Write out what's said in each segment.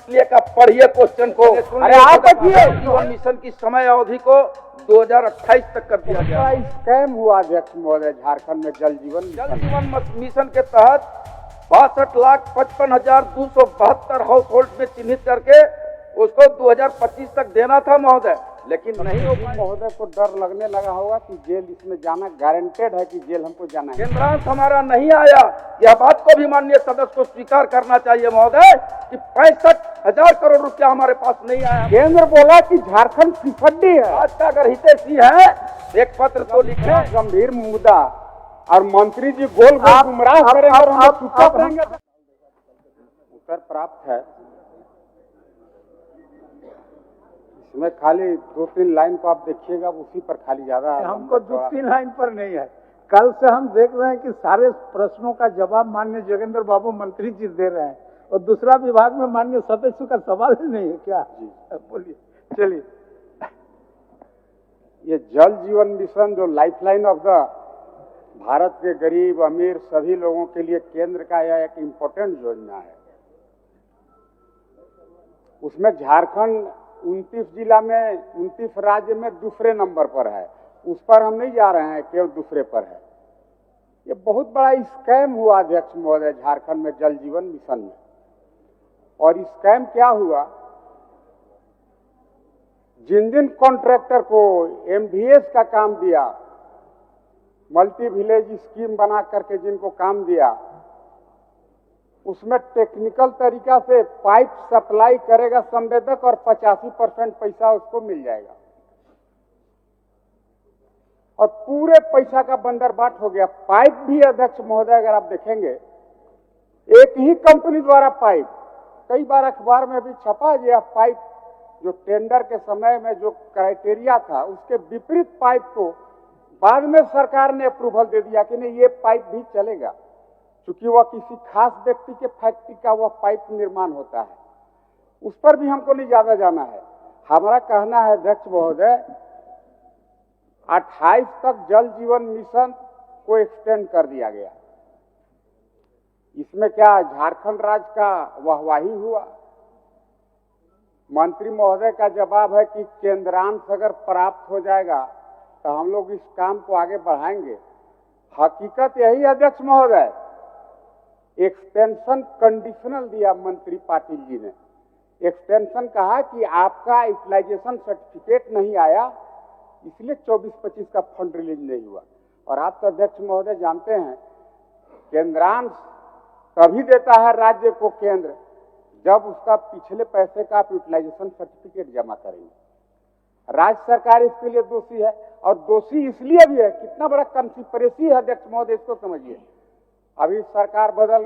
इसलिए का पढ़िए क्वेश्चन को। अरे आप पढ़िए। जीवन मिशन की समय अवधि को 2028 तक कर दिया गया। स्कैम हुआ अध्यक्ष महोदय झारखंड में जल जीवन मिशन के तहत 62,55,272 हाउस होल्ड में चिन्हित करके उसको 2025 तक देना था महोदय, लेकिन नहीं हो पाया। महोदय को डर लगने लगा होगा कि जेल इसमें जाना गारंटेड है कि जेल हमको जाना है। केंद्रांश हमारा नहीं आया, यह बात को भी माननीय सदस्य को स्वीकार करना चाहिए महोदय कि 65,000 करोड़ रुपया हमारे पास नहीं आया। केंद्र बोला कि झारखंड फिसड्डी है। आज का अगर हितैषी है एक पत्र तो लिखे। गंभीर मुद्दा और मंत्री जी गोल गोल गुमराह करेंगे और हम चुप रहेंगे। उत्तर प्राप्त है। इसमें खाली 2-3 लाइन को आप देखिएगा, उसी पर खाली ज्यादा हमको 2-3 लाइन पर नहीं है। कल से हम देख रहे हैं कि सारे प्रश्नों का जवाब माननीय जोगेंद्र बाबू मंत्री जी दे रहे हैं और दूसरा विभाग में माननीय सदस्य का सवाल ही नहीं है क्या? बोलिए। चलिए, ये जल जीवन मिशन जो लाइफलाइन ऑफ द भारत के गरीब अमीर सभी लोगों के लिए केंद्र का यह एक इम्पोर्टेंट योजना है। उसमें झारखंड 29 जिला में 29 राज्य में दूसरे नंबर पर है। उस पर हम नहीं जा रहे हैं, केवल दूसरे पर है। ये बहुत बड़ा स्कैम हुआ अध्यक्ष महोदय झारखंड में जल जीवन मिशन में। और स्कैम क्या हुआ, जिन जिन कॉन्ट्रैक्टर को MVS का काम दिया, मल्टी विलेज स्कीम बना करके जिनको काम दिया, उसमें टेक्निकल तरीका से पाइप सप्लाई करेगा संवेदक और 85% पैसा उसको मिल जाएगा और पूरे पैसा का बंदरबाट हो गया। पाइप भी अध्यक्ष महोदय अगर आप देखेंगे एक ही कंपनी द्वारा पाइप, कई बार अखबार में भी छपा गया, पाइप जो टेंडर के समय में जो क्राइटेरिया था उसके विपरीत पाइप को बाद में सरकार ने अप्रूवल दे दिया कि नहीं ये पाइप भी चलेगा, क्योंकि वह किसी खास व्यक्ति के फैक्ट्री का वह पाइप निर्माण होता है। उस पर भी हमको नहीं ज्यादा जाना है। हमारा कहना है अध्यक्ष महोदय 28 तक जल जीवन मिशन को एक्सटेंड कर दिया गया। इसमें क्या झारखंड राज्य का वाहवाही हुआ? मंत्री महोदय का जवाब है कि केंद्रांश अगर प्राप्त हो जाएगा तो हम लोग इस काम को आगे बढ़ाएंगे। हकीकत यही अध्यक्ष महोदय, एक्सटेंशन कंडीशनल दिया मंत्री पाटिल जी ने। एक्सटेंशन कहा कि आपका यूटिलाइजेशन सर्टिफिकेट नहीं आया इसलिए 24-25 का फंड रिलीज नहीं हुआ। और आप तो अध्यक्ष महोदय जानते हैं केंद्रांश तभी देता है राज्य को केंद्र जब उसका पिछले पैसे का आप यूटिलाइजेशन सर्टिफिकेट जमा करेंगे। राज्य सरकार इसके लिए दोषी है और दोषी इसलिए भी है, कितना बड़ा कंस्पिरेसी है अध्यक्ष महोदय, इसको समझिए। अभी सरकार बदल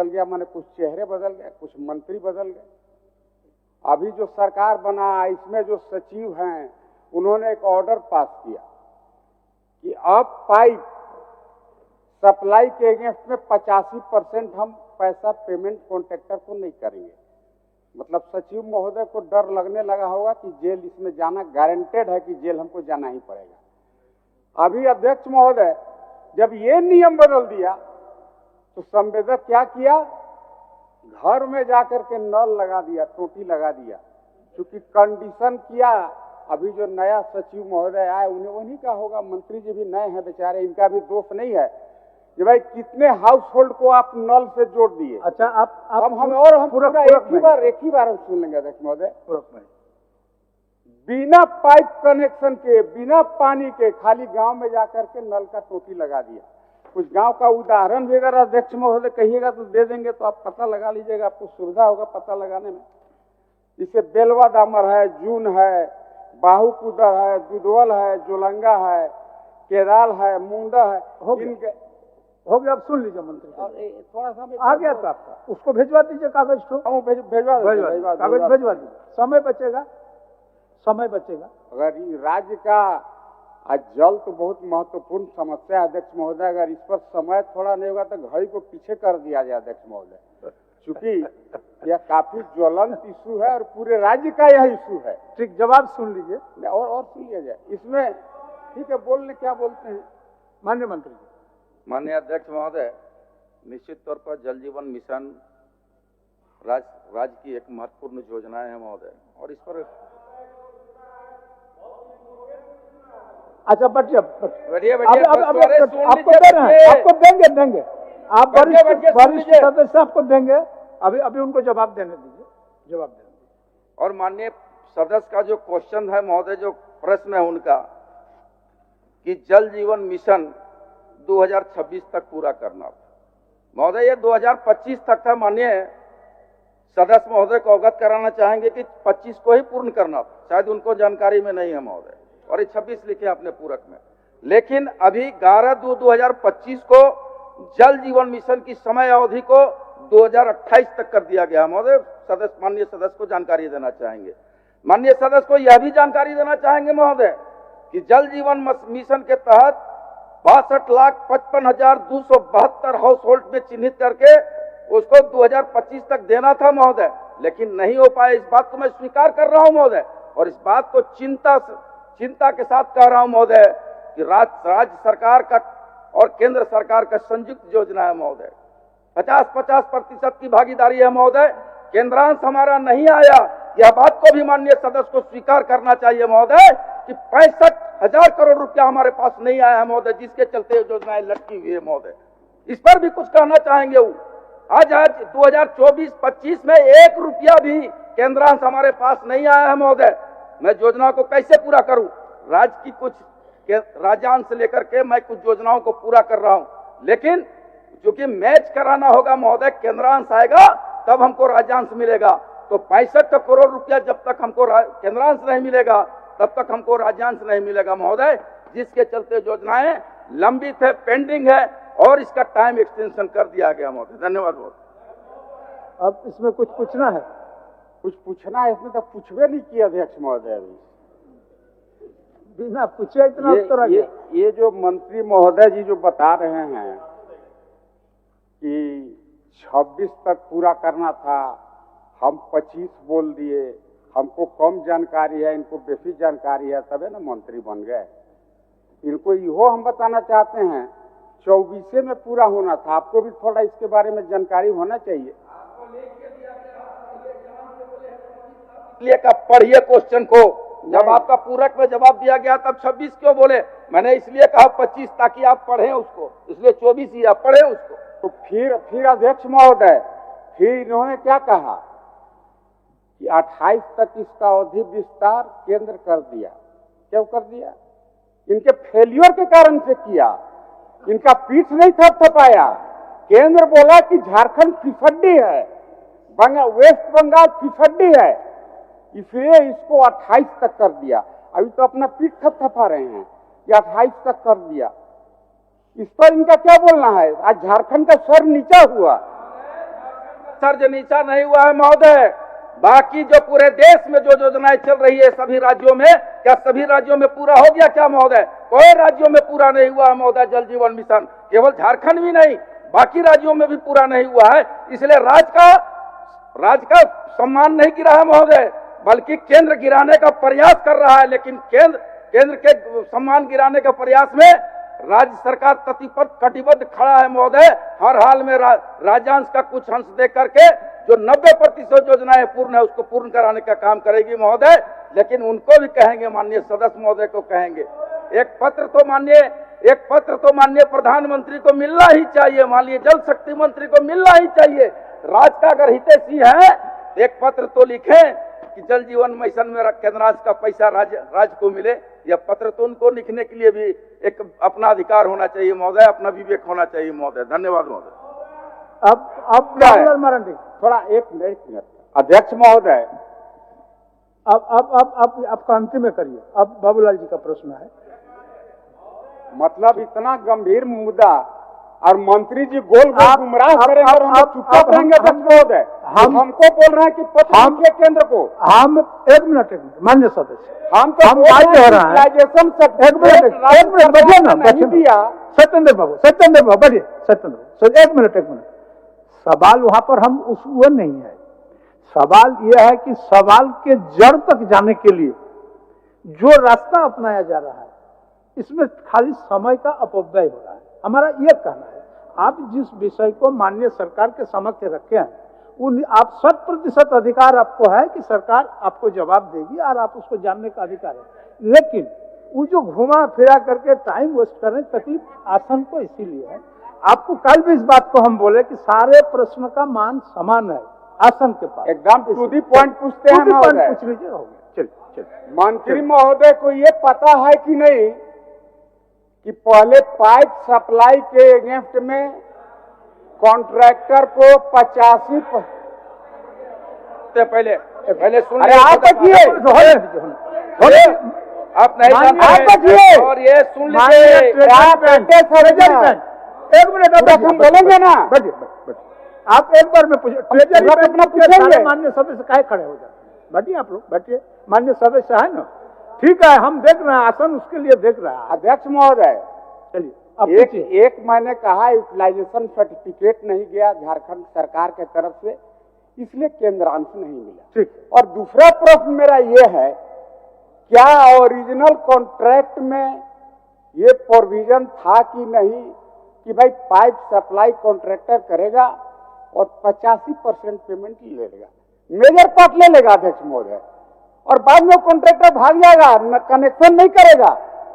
गया माने कुछ चेहरे बदल गए, कुछ मंत्री बदल गए। अभी जो सरकार बना इसमें जो सचिव हैं उन्होंने एक ऑर्डर पास किया कि अब पाइप सप्लाई के अगेंस्ट में 85% हम पैसा पेमेंट कॉन्ट्रैक्टर को नहीं करेंगे। मतलब सचिव महोदय को डर लगने लगा होगा कि जेल इसमें जाना गारंटेड है कि जेल हमको जाना ही पड़ेगा। अभी अध्यक्ष महोदय जब ये नियम बदल दिया तो संवेदक क्या किया, घर में जाकर के नल लगा दिया, टोटी लगा दिया, क्योंकि कंडीशन किया। अभी जो नया सचिव महोदय आए उन्हीं का होगा, मंत्री जी भी नए हैं बेचारे, इनका भी दोष नहीं है कि भाई कितने हाउस होल्ड को आप नल से जोड़ दिए। अच्छा आप हम पूरा एक ही बार सुन लेंगे अध्यक्ष महोदय। बिना पाइप कनेक्शन के, बिना पानी के, खाली गांव में जाकर के नल का टोटी लगा दिया। कुछ गांव का उदाहरण भी अगर अध्यक्ष महोदय कहिएगा तो दे देंगे, तो आप पता लगा लीजिएगा, आपको सुविधा होगा पता लगाने में। जैसे बेलवा दामर है, जून है, बाहुकुदर है, दुधवल है, जोलंगा है, केदाल है, मुंडा है, इनके हो गया। अब सुन लीजिए मंत्री, थोड़ा सा आ गया था आपका, उसको भेजवा दीजिए कागज को, कागज भेजवा दीजिए, समय बचेगा। अगर राज्य का आज जल तो बहुत महत्वपूर्ण समस्या है अध्यक्ष महोदय, अगर इस पर समय थोड़ा नहीं होगा तो घड़ी को पीछे कर दिया जाए अध्यक्ष महोदय, क्योंकि यह काफी ज्वलंत इशू है और पूरे राज्य का यह इशू है। ठीक, जवाब सुन लीजिए और सुन लिया जाए इसमें। ठीक है, बोलने क्या बोलते हैं माननीय मंत्री जी। माननीय अध्यक्ष महोदय, निश्चित तौर पर जल जीवन मिशन राज्य की एक महत्वपूर्ण योजनाएं हैं महोदय, और इस पर अच्छा बैठिए बढ़िया आपको दे रहे हैं, आपको देंगे आप वरिष्ठ सदस्य आपको देंगे। अभी उनको जवाब देने दीजिए, जवाब देने दीजिए। और माननीय सदस्य का जो क्वेश्चन है महोदय, जो प्रश्न है उनका कि जल जीवन मिशन 2026 तक पूरा करना महोदय, ये 2025 तक था। माननीय सदस्य महोदय को अवगत कराना चाहेंगे कि 25 को ही पूर्ण करना, शायद उनको जानकारी में नहीं है महोदय, और ये 26 लिखे अपने पूरक में। लेकिन अभी 11/2/2025 को जल जीवन मिशन की समय अवधि को 2028 तक कर दिया गया महोदय। सदस्य माननीय सदस्य को जानकारी देना चाहेंगे। माननीय सदस्य को यह भी जानकारी देना चाहेंगे महोदय कि जल जीवन मिशन के तहत 62,55,272 हाउस होल्ड में चिन्हित करके उसको 2025 तक देना था महोदय, लेकिन नहीं हो पाया। इस बात को मैं स्वीकार कर रहा हूं महोदय, और इस बात को चिंता के साथ कह रहा हूं महोदय कि राज्य सरकार का और केंद्र सरकार का संयुक्त योजना है महोदय। 50-50% की भागीदारी है महोदय। केंद्रांश हमारा नहीं आया, यह बात को भी माननीय सदस्य को स्वीकार करना चाहिए महोदय कि 65,000 करोड़ रुपया हमारे पास नहीं आया है महोदय, जिसके चलते योजनाएं लटकी हुई है महोदय। इस पर भी कुछ कहना चाहेंगे। वो आज 2024-25 में 1 रुपया भी केंद्रांश हमारे पास नहीं आया है महोदय। मैं योजना को कैसे पूरा करूं? राज्य की कुछ राज्यांश लेकर के मैं कुछ योजनाओं को पूरा कर रहा हूं, लेकिन चूंकि मैच कराना होगा महोदय, केंद्रांश आएगा तब हमको राज्यांश मिलेगा। तो 65 करोड़ रुपया जब तक हमको केंद्रांश नहीं मिलेगा तब तक हमको राज्यांश नहीं मिलेगा महोदय, जिसके चलते योजनाएं लंबित है, पेंडिंग है, और इसका टाइम एक्सटेंशन कर दिया गया महोदय। धन्यवाद महोदय। अब इसमें कुछ पूछना है? कुछ पूछना है इसमें तो पूछवे नहीं किया अध्यक्ष महोदय। अभी बिना पूछे इतना उत्तर आ गया। ये जो मंत्री महोदय जी जो बता रहे हैं कि 26 तक पूरा करना था, हम 25 बोल दिए, हमको कम जानकारी है, इनको बेसी जानकारी है, तबे ना मंत्री बन गए। इनको इहो हम बताना चाहते हैं 24 में पूरा होना था। आपको भी थोड़ा इसके बारे में जानकारी होना चाहिए। इसलिए का पढ़िए क्वेश्चन को, जब आपका पूरक में जवाब दिया गया तब 26 क्यों बोले? मैंने इसलिए कहा 25 ताकि आप पढ़ें उसको, इसलिए 24 ही आप पढ़ें उसको। तो फिर अध्यक्ष महोदय फिर इन्होंने क्या कहा कि 28 तक इसका अवधि विस्तार केंद्र कर दिया। क्यों कर दिया? इनके फेलियर के कारण से किया। इनका पीठ नहीं थपथपाया। केंद्र बोला कि झारखंड फिसड्डी है, वेस्ट बंगाल फिसड्डी है, इसलिए इसको 28 तक कर दिया। अभी तो अपना पीठ थपथपा रहे हैं कि 28 तक कर दिया। इस पर इनका क्या बोलना है? आज झारखंड का सर नीचा हुआ। सर नीचा नहीं हुआ है महोदय। बाकी जो पूरे देश में जो योजनाएं चल रही है सभी राज्यों में, क्या सभी राज्यों में पूरा हो गया क्या महोदय? कोई राज्यों में पूरा नहीं हुआ है महोदय जल जीवन मिशन। केवल झारखंड भी नहीं, बाकी राज्यों में भी पूरा नहीं हुआ है। इसलिए राज्य का सम्मान नहीं गिरा है महोदय, बल्कि केंद्र गिराने का प्रयास कर रहा है। लेकिन केंद्र के सम्मान गिराने के प्रयास में राज्य सरकार कटिबद्ध खड़ा है महोदय। हर हाल में राज्यांश का कुछ अंश दे करके जो 90% योजनाएं पूर्ण है उसको पूर्ण कराने का काम करेगी महोदय। लेकिन उनको भी कहेंगे, माननीय सदस्य महोदय को कहेंगे, एक पत्र तो माननीय प्रधानमंत्री को मिलना ही चाहिए, माननीय जल शक्ति मंत्री को मिलना ही चाहिए। राज्य का अगर हितैषी है एक पत्र तो लिखें कि जल जीवन मिशन में केंद्रांश का पैसा राज्य को मिले। यह पत्र तो उनको लिखने के लिए भी एक अपना अधिकार होना चाहिए महोदय, अपना विवेक होना चाहिए महोदय। धन्यवाद महोदय। अब क्या है? थोड़ा एक मिनट अध्यक्ष महोदय, अब आपका अंतिम में करिए। अब बाबूलाल जी का प्रश्न है। मतलब इतना गंभीर मुद्दा और मंत्री जी गोल गुमराह करेंगे और हम चुपचाप रहेंगे। महोदय हमको बोल रहे हैं कि पत्र लिखिए केंद्र को। हम एक मिनट मान्य सदस्य, हम तो हो रहा है एक मिनट बैठिए ना, सत्येंद्र बाबू बैठिए। सत्येंद्र एक मिनट सवाल वहां पर हम वो नहीं है। सवाल यह है कि सवाल के जड़ तक जाने के लिए जो रास्ता अपनाया जा रहा है इसमें खाली समय का अपव्यय हो रहा है। हमारा यह कहना है, आप जिस विषय को माननीय सरकार के समक्ष रखे हैं उन आप 100% अधिकार आपको है कि सरकार आपको जवाब देगी और आप उसको जानने का अधिकार है। लेकिन वो जो घुमा फिरा करके टाइम वेस्ट कर रहे हैं, तकलीफ आसन को इसीलिए है। आपको कल भी इस बात को हम बोले कि सारे प्रश्न का मान समान है आसन के पास। एकदम टू दी पॉइंट पूछते हैं महोदय। पूछ लीजिए, हो गया। चलिए चलिए। मंत्री महोदय को ये पता है कि नहीं कि पहले पाइप सप्लाई के अगेंस्ट में कॉन्ट्रैक्टर को 85 पहले सुन अरे आप बचिए, आप नहीं आप जानते बचिए और ये सुन लीजिए। आप बैठे सर, एक मिनट हम बोलेंगे ना। आप एक बार में पूछे अपना पूछेंगे। मान्य सदस्य काहे खड़े हो जाते हैं? बैठिए आप लोग, बैठिए। मान्य सदस्य है ना, ठीक है, हम देख रहे हैं, आसन उसके लिए देख रहा है। अध्यक्ष महोदय, चलिए अब एक मैंने कहा यूटिलाइजेशन सर्टिफिकेट नहीं गया झारखंड सरकार के तरफ से, इसलिए केंद्रांश नहीं मिला। ठीक। और दूसरा प्रश्न मेरा ये है, क्या ओरिजिनल कॉन्ट्रैक्ट में ये प्रोविजन था कि नहीं कि भाई पाइप सप्लाई कॉन्ट्रैक्टर करेगा और 85% पेमेंट लेगा, मेजर पार्ट ले लेगा अध्यक्ष महोदय, और बाद में कॉन्ट्रैक्टर भाग जाएगा, कनेक्शन नहीं करेगा,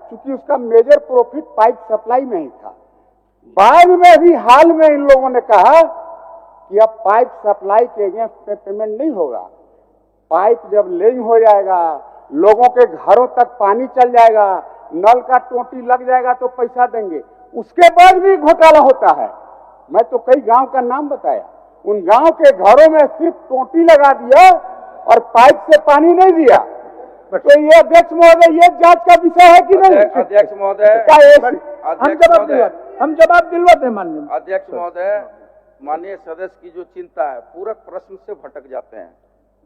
क्योंकि उसका मेजर प्रॉफिट पाइप सप्लाई में ही था। बाद में भी हाल में इन लोगों ने कहा कि अब पाइप सप्लाई के अगेंस्ट में पेमेंट नहीं होगा, पाइप जब लेइंग हो जाएगा, लोगों के घरों तक पानी चल जाएगा, नल का टोटी लग जाएगा तो पैसा देंगे, उसके बाद भी घोटाला होता है। मैं तो कई गांव का नाम बताया, उन गांव के घरों में सिर्फ टोटी लगा दिया और पाइप से पानी नहीं दिया। तो ये अध्यक्ष महोदय, ये जांच का विषय है कि नहीं? अध्यक्ष महोदय, हम जवाब दिलवाते हैं माननीय अध्यक्ष महोदय। माननीय सदस्य की जो चिंता है, पूरक प्रश्न से भटक जाते हैं,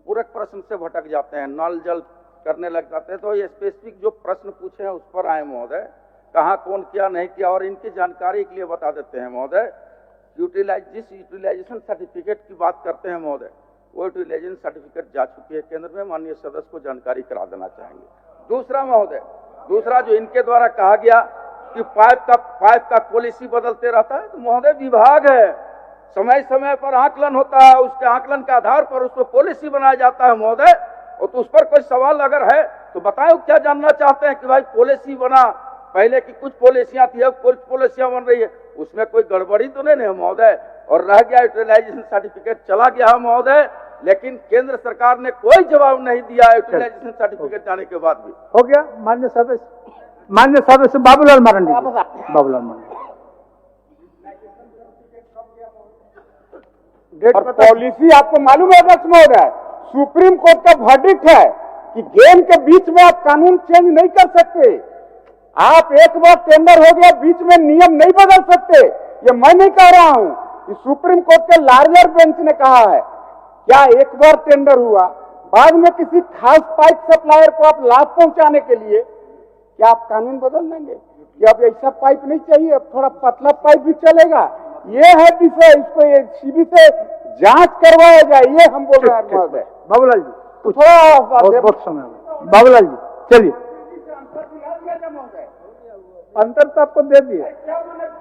पूरक प्रश्न से भटक जाते हैं, नल जल करने लग जाते हैं। तो ये स्पेसिफिक जो प्रश्न पूछे हैं उस पर आए महोदय, कहाँ कौन किया नहीं किया, और इनकी जानकारी के लिए बता देते हैं महोदय। जिस यूटिलाइजेशन सर्टिफिकेट की बात करते हैं महोदय, वो यूटिलाइजेशन सर्टिफिकेट जा चुकी है केंद्र में, माननीय सदस्य को जानकारी करा देना चाहेंगे। दूसरा महोदय, दूसरा जो इनके द्वारा कहा गया कि पाइप का पॉलिसी बदलते रहता है, तो महोदय विभाग है, समय समय पर आकलन होता है, उसके आकलन के आधार पर उस पर पॉलिसी बनाया जाता है महोदय। और तो उस पर कोई सवाल अगर है तो बताओ, क्या जानना चाहते हैं कि भाई पॉलिसी बना, पहले की कुछ पॉलिसियां थी, अब कुछ पॉलिसियां बन रही है, उसमें कोई गड़बड़ी तो नहीं है महोदय? और रह गया यूटिलाइजेशन सर्टिफिकेट, चला गया है महोदय, लेकिन केंद्र सरकार ने कोई जवाब नहीं दिया यूटिलाइजेशन सर्टिफिकेट जाने के बाद भी। हो गया मान्य सदस्य बाबूलाल मरांडी। बाबूलाल मरांडी, और पॉलिसी आपको मालूम है अध्यक्ष महोदय, सुप्रीम कोर्ट का वर्डिक्ट है कि गेम के बीच में आप कानून चेंज नहीं कर सकते। आप एक बार टेंडर हो गया, बीच में नियम नहीं बदल सकते। ये मैं नहीं कह रहा हूं, कि सुप्रीम कोर्ट के लार्जर बेंच ने कहा है। क्या एक बार टेंडर हुआ, बाद में किसी खास पाइप सप्लायर को आप लाभ पहुंचाने के लिए क्या आप कानून बदल देंगे कि अब ऐसा पाइप नहीं चाहिए, अब थोड़ा पतला पाइप भी चलेगा? ये है विषय, इसको सीबी से जांच करवाया जाए, ये हम बोल रहे हैं महोदय। बाबूलाल जी थोड़ा बहुत समय। बाबूलाल जी चलिए, अंतर तो आपको दे दिए,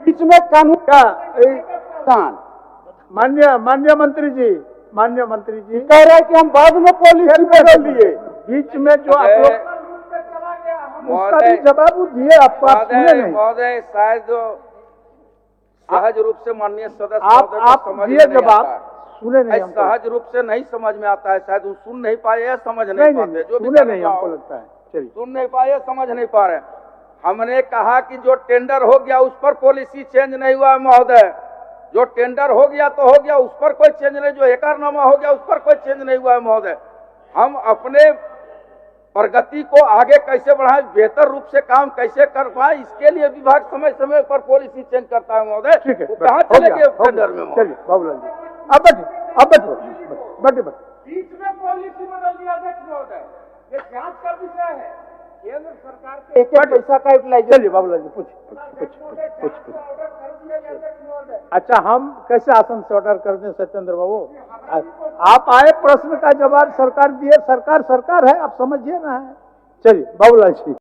बीच में कानून क्या मान्य मंत्री जी कह रहे हैं कि हम बाद में पॉलिसी बदल दिए। बीच में जो आप लोग उसका भी जवाब दिए आपको, आप सुने नहीं महोदय। शायद सहज रूप से माननीय सदस्य आप दिए जवाब सुने नहीं, सहज रूप से नहीं समझ में आता है, शायद सुन नहीं पाए या समझ नहीं पाते, जो सुने नहीं हमको लगता है। चलिए, सुन नहीं पाए, समझ नहीं पा रहे। हमने कहा कि जो टेंडर हो गया उस पर पॉलिसी चेंज नहीं हुआ है महोदय, जो टेंडर हो गया तो हो गया, उस पर कोई चेंज नहीं, जो एकरनामा हो गया उस पर कोई चेंज नहीं हुआ है महोदय। हम अपने प्रगति को आगे कैसे बढ़ाएं, बेहतर रूप से काम कैसे कर पाए, इसके लिए विभाग समय समय पर पॉलिसी चेंज करता है महोदय। ठीक है, कहाँ चले गए टेंडर में? चलिए बाबूलाल जी, अब बैठिए बीच में पॉलिसी बदल दिया अध्यक्ष महोदय, ये जांच का विषय है। केंद्र सरकार के एक पैसा का यूटिलाइजेशन। चलिए बाबूलाल जी कुछ। अच्छा, हम कैसे आसन से ऑर्डर कर दें सत्येंद्र बाबू? आप आए, प्रश्न का जवाब सरकार दिए, सरकार है, आप समझिए ना है। चलिए बाबूलाल जी।